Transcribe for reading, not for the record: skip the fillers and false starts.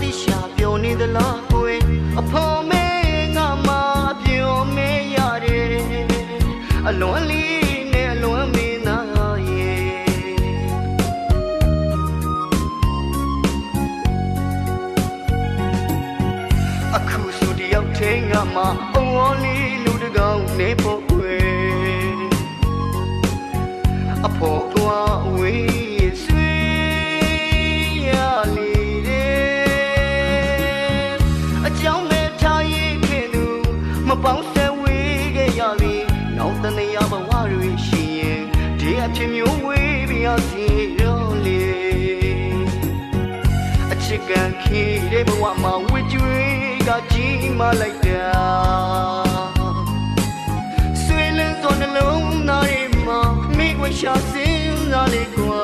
တိရှာပြောနေသလားကိုယ်အဖော်မဲငါမှပြောမဲရတယ်အလွန်လေးနဲ့အလွန်မင်းသားရဲ့အခုဆိုတယောက်ထဲငါမှအဝေါ်လေးလူတကောင်နေဖို့ကွယ်အဖို့ကွာဝေးဆွေးရလေတဲ့အကြောင်းမဲ့ထားရင်ခင်သူမပေါင်းဆက်ဝေးခဲ့ရပြီနောက်တနေရဘဝတွေရှိရင်ဒီအဖြစ်မျိုးဝေးပြရစီရောလေအချစ်ကန်ခေတဲ့ဘဝမှာဝေကျွေးကကြီးမလိုက်တာဆွေးလန်းသောနှလုံးသားတွေမှာမိခွေရှာစင်းစားလေကွာ